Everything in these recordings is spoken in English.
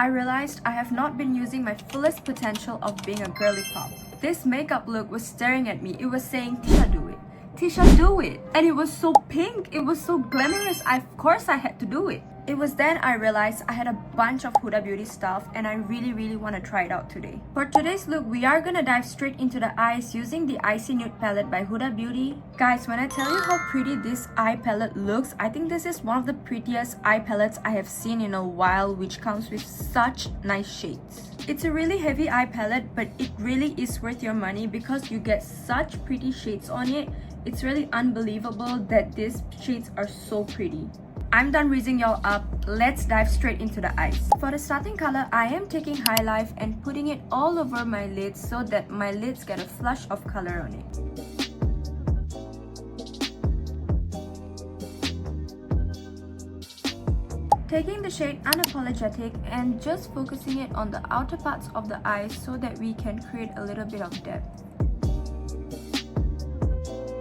I realized I have not been using my fullest potential of being a girly pop. This makeup look was staring at me. It was saying, Tisha, do it. Tisha, do it. And it was so pink. It was so glamorous. Of course I had to do it. It was then I realized I had a bunch of Huda Beauty stuff and I really want to try it out today. For today's look, we are gonna dive straight into the eyes using the Icy Nude palette by Huda Beauty. Guys, when I tell you how pretty this eye palette looks, I think this is one of the prettiest eye palettes I have seen in a while, which comes with such nice shades. It's a really heavy eye palette, but it really is worth your money because you get such pretty shades on it. It's really unbelievable that these shades are so pretty. I'm done raising y'all up. Let's dive straight into the eyes. For the starting color, I am taking High Life and putting it all over my lids so that my lids get a flush of color on it. Taking the shade Unapologetic and just focusing it on the outer parts of the eyes so that we can create a little bit of depth.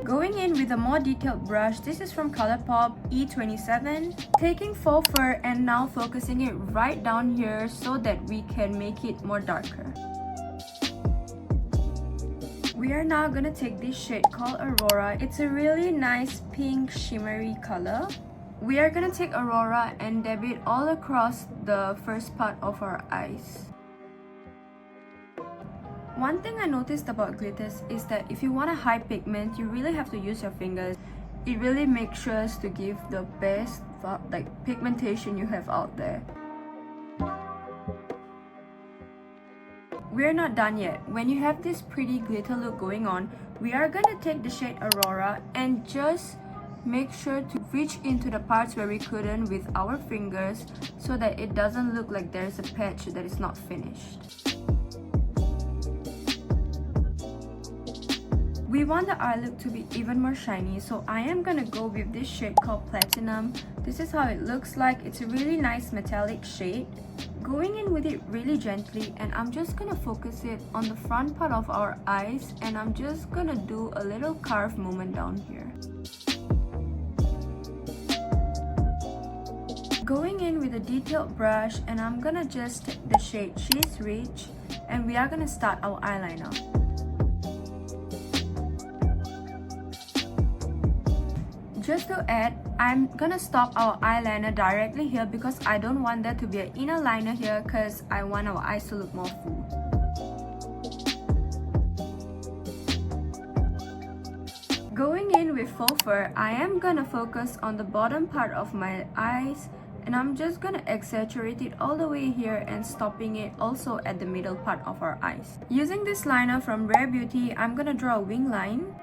Going in with a more detailed brush, this is from Colourpop E27. Taking Faux Fur and now focusing it right down here so that we can make it more darker. We are now gonna take this shade called Aurora. It's a really nice pink shimmery color. We are gonna take Aurora and dab it all across the first part of our eyes. One thing I noticed about glitters is that if you want a high pigment, you really have to use your fingers. It really makes sure to give the best pigmentation you have out there. We're not done yet. When you have this pretty glitter look going on, we are gonna take the shade Aurora and just make sure to reach into the parts where we couldn't with our fingers so that it doesn't look like there's a patch that is not finished. We want the eye look to be even more shiny, so I am gonna go with this shade called Platinum. This is how it looks like. It's a really nice metallic shade. Going in with it really gently, and I'm just gonna focus it on the front part of our eyes, and I'm just gonna do a little carve moment down here. Going in with a detailed brush, and I'm gonna just take the shade She's Rich, and we are gonna start our eyeliner. Just to add, I'm gonna stop our eyeliner directly here because I don't want there to be an inner liner here because I want our eyes to look more full. Going in with Faux Fur, I am gonna focus on the bottom part of my eyes and I'm just gonna exaggerate it all the way here and stopping it also at the middle part of our eyes. Using this liner from Rare Beauty, I'm gonna draw a wing line.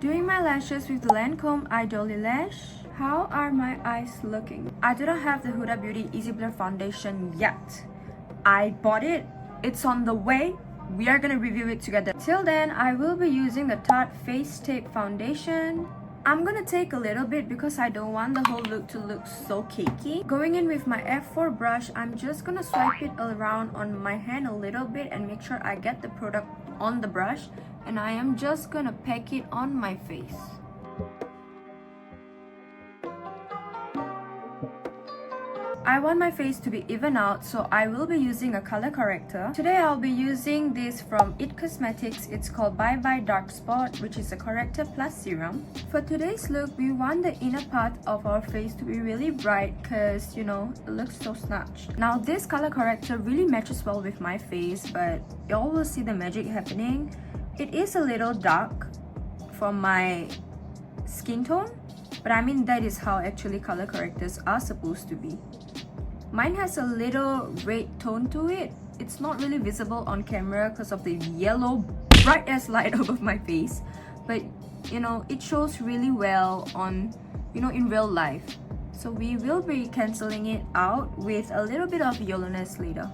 Doing my lashes with the Lancome Eye Dolly Lash. How are my eyes looking? I do not have the Huda Beauty Easy Blur foundation yet. I bought it. It's on the way. We are gonna review it together. Till then, I will be using the Tarte Face Tape foundation. I'm gonna take a little bit because I don't want the whole look to look so cakey. Going in with my F4 brush, I'm just gonna swipe it around on my hand a little bit and make sure I get the product on the brush. And I am just gonna pack it on my face. I want my face to be even out, so I will be using a color corrector. Today I'll be using this from IT Cosmetics. It's called Bye Bye Dark Spot, which is a corrector plus serum. For today's look, we want the inner part of our face to be really bright because, you know, it looks so snatched. Now this color corrector really matches well with my face, but y'all will see the magic happening. It is a little dark for my skin tone, but I mean that is how actually color correctors are supposed to be. Mine has a little red tone to it. It's not really visible on camera because of the yellow bright ass light above my face, but you know, it shows really well on, you know, in real life. So we will be cancelling it out with a little bit of yellowness later.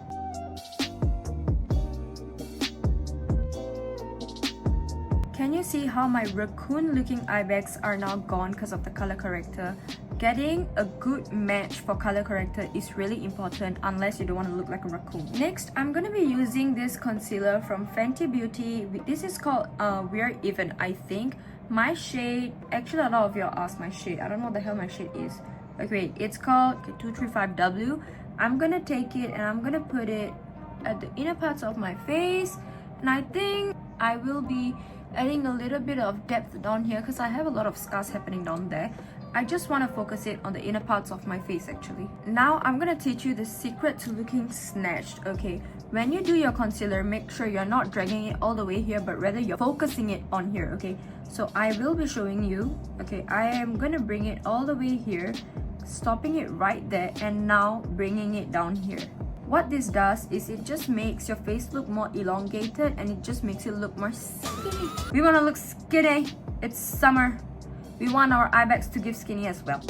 Can you see how my raccoon looking eye bags are now gone because of the color corrector? Getting a good match for color corrector is really important unless you don't want to look like a raccoon. Next, I'm going to be using this concealer from Fenty Beauty. This is called We're Even, I think. My shade, actually a lot of y'all asked my shade. I don't know what the hell my shade is. Okay, it's called 235W. I'm gonna take it and I'm gonna put it at the inner parts of my face, and I think I will be adding a little bit of depth down here because I have a lot of scars happening down there. I just want to focus it on the inner parts of my face actually. Now I'm gonna teach you the secret to looking snatched. Okay, when you do your concealer, make sure you're not dragging it all the way here, but rather you're focusing it on here. Okay, so I will be showing you. Okay, I am gonna bring it all the way here, stopping it right there, and now bringing it down here. What this does is it just makes your face look more elongated, and it just makes it look more skinny. We want to look skinny. It's summer. We want our eye bags to give skinny as well.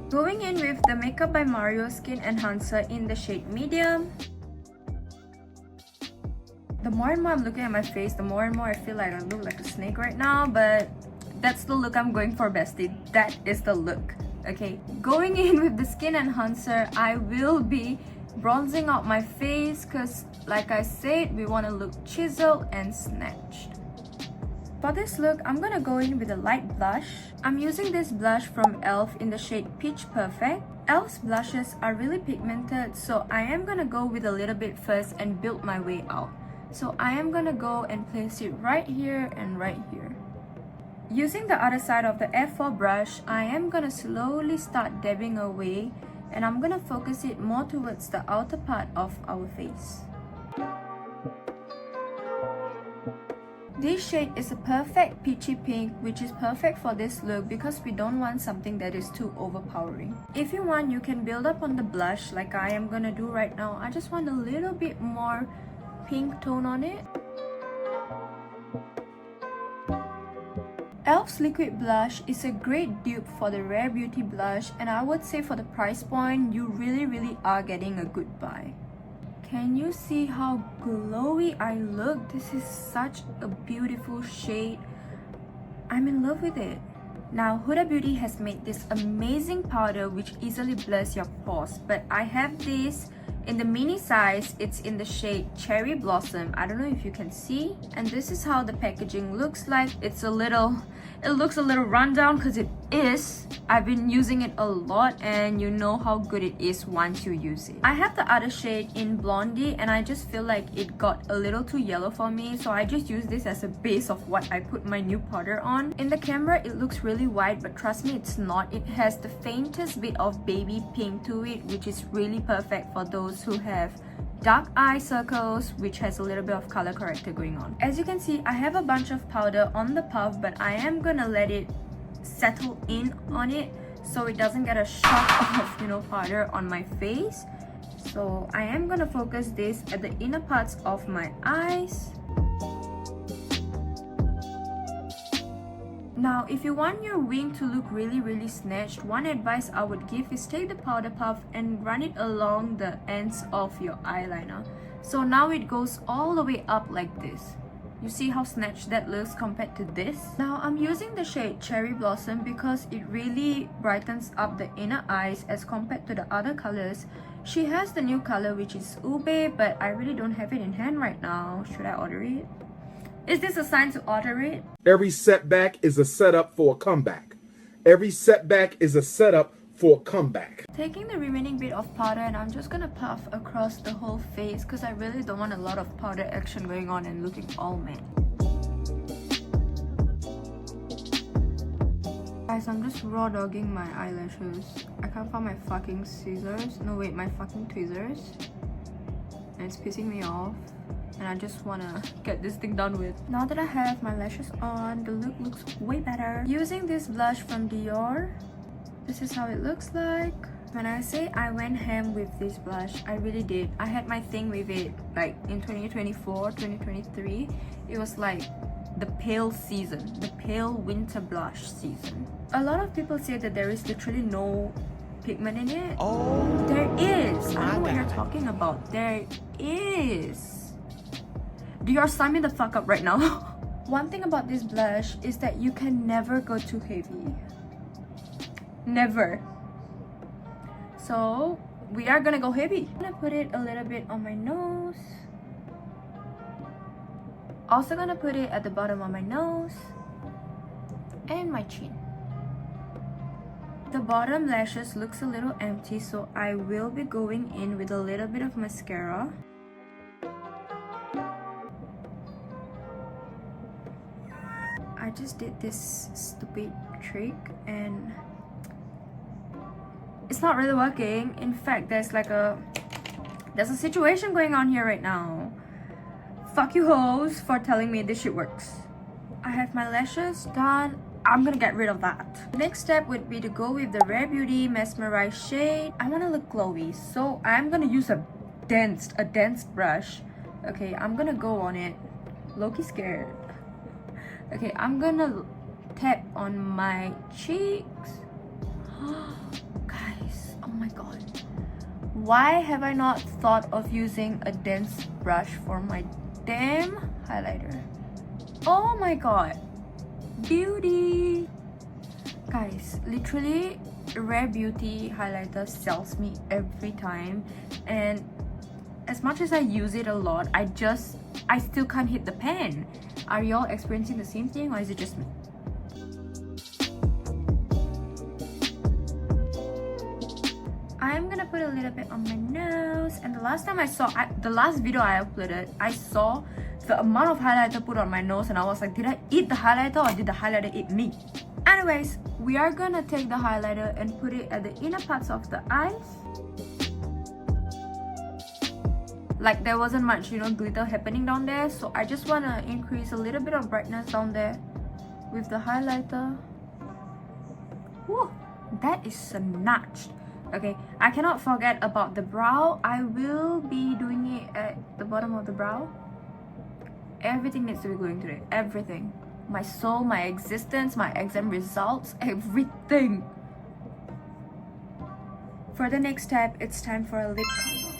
Going in with the Makeup by Mario Skin Enhancer in the shade medium. The more and more I'm looking at my face, the more and more I feel like I look like a snake right now, but that's the look I'm going for, bestie. That is the look. Okay, going in with the skin enhancer, I will be bronzing out my face because like I said, we want to look chiseled and snatched. For this look, I'm gonna go in with a light blush. I'm using this blush from e.l.f. in the shade Peach Perfect. e.l.f.'s blushes are really pigmented, so I am gonna go with a little bit first and build my way out. So I am gonna go and place it right here and right here. Using the other side of the F4 brush, I am gonna slowly start dabbing away, and I'm gonna focus it more towards the outer part of our face. This shade is a perfect peachy pink, which is perfect for this look because we don't want something that is too overpowering. If you want, you can build up on the blush like I am gonna do right now. I just want a little bit more pink tone on it. e.l.f.'s liquid blush is a great dupe for the Rare Beauty blush, and I would say for the price point, you really are getting a good buy. Can you see how glowy I look? This is such a beautiful shade. I'm in love with it. Now, Huda Beauty has made this amazing powder which easily blurs your pores, but I have this in the mini size. It's in the shade Cherry Blossom. I don't know if you can see. And this is how the packaging looks like. It looks a little rundown because it is. I've been using it a lot, and you know how good it is once you use it. I have the other shade in Blondie, and I just feel like it got a little too yellow for me, so I just use this as a base of what I put my new powder on. In the camera, it looks really white, but trust me, it's not. It has the faintest bit of baby pink to it, which is really perfect for those who have dark eye circles, which has a little bit of color corrector going on. As you can see, I have a bunch of powder on the puff, but I am gonna let it settle in on it so it doesn't get a shock of powder on my face. So I am gonna focus this at the inner parts of my eyes. Now, if you want your wing to look really snatched, one advice I would give is take the powder puff and run it along the ends of your eyeliner. So now it goes all the way up like this. You see how snatched that looks compared to this? Now, I'm using the shade Cherry Blossom because it really brightens up the inner eyes as compared to the other colors. She has the new color which is Ube, but I really don't have it in hand right now. Should I order it? Is this a sign to order it? Every setback is a setup for a comeback. Every setback is a setup for a comeback. Taking the remaining bit of powder, and I'm just gonna puff across the whole face because I really don't want a lot of powder action going on and looking all matte. Guys, I'm just raw dogging my eyelashes. I can't find my fucking scissors. No wait, my fucking tweezers. And it's pissing me off. And I just wanna get this thing done with. Now that I have my lashes on, the look looks way better. Using this blush from Youre, this is how it looks like. When I say I went ham with this blush, I really did. I had my thing with it like in 2024, 2023. It was like the pale season, the pale winter blush season. A lot of people say that there is literally no pigment in it. Oh, there is. I know what you're talking about. There is. You're sign me the fuck up right now. One thing about this blush is that you can never go too heavy. Never. So we are gonna go heavy. I'm gonna put it a little bit on my nose. Also gonna put it at the bottom of my nose. and my chin. The bottom lashes looks a little empty, so I will be going in with a little bit of mascara. I just did this stupid trick and it's not really working. In fact, there's a situation going on here right now. Fuck you hoes for telling me this shit works. I have my lashes done. I'm gonna get rid of that. Next step would be to go with the Rare Beauty Mesmerize shade. I want to look glowy, so I'm gonna use a dense brush. Okay, I'm gonna go on it. Low-key scared. Okay, I'm gonna tap on my cheeks. Guys, oh my god. Why have I not thought of using a dense brush for my damn highlighter? Oh my god. Beauty. Guys, literally Rare Beauty highlighter sells me every time, and as much as I use it a lot, I still can't hit the pan. Are y'all experiencing the same thing, or is it just me? I'm gonna put a little bit on my nose, and the last video I uploaded, I saw the amount of highlighter put on my nose and I was like, did I eat the highlighter or did the highlighter eat me? Anyways, we are gonna take the highlighter and put it at the inner parts of the eyes. Like there wasn't much, glitter happening down there, so I just want to increase a little bit of brightness down there with the highlighter. Whoa, that is snatched. Okay, I cannot forget about the brow. I will be doing it at the bottom of the brow. Everything needs to be going today. Everything. My soul, my existence, my exam results, everything. For the next step, it's time for a lip contour.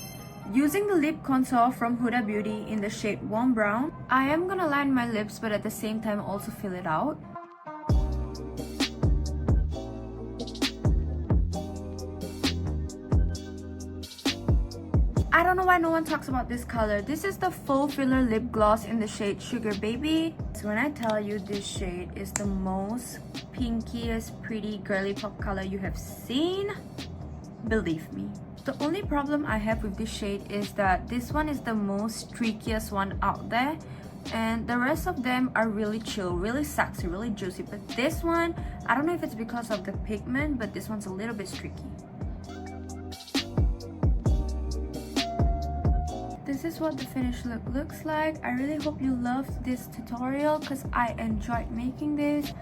Using the lip contour from Huda Beauty in the shade Warm Brown, I am gonna line my lips but at the same time also fill it out. I don't know why no one talks about this color. This is the Full Filler Lip Gloss in the shade Sugar Baby. So when I tell you this shade is the most pinkiest, pretty, girly pop color you have seen, believe me. The only problem I have with this shade is that this one is the most streakiest one out there, and the rest of them are really chill, really sexy, really juicy. But this one, I don't know if it's because of the pigment, but this one's a little bit streaky. This is what the finished look looks like. I really hope you loved this tutorial because I enjoyed making this.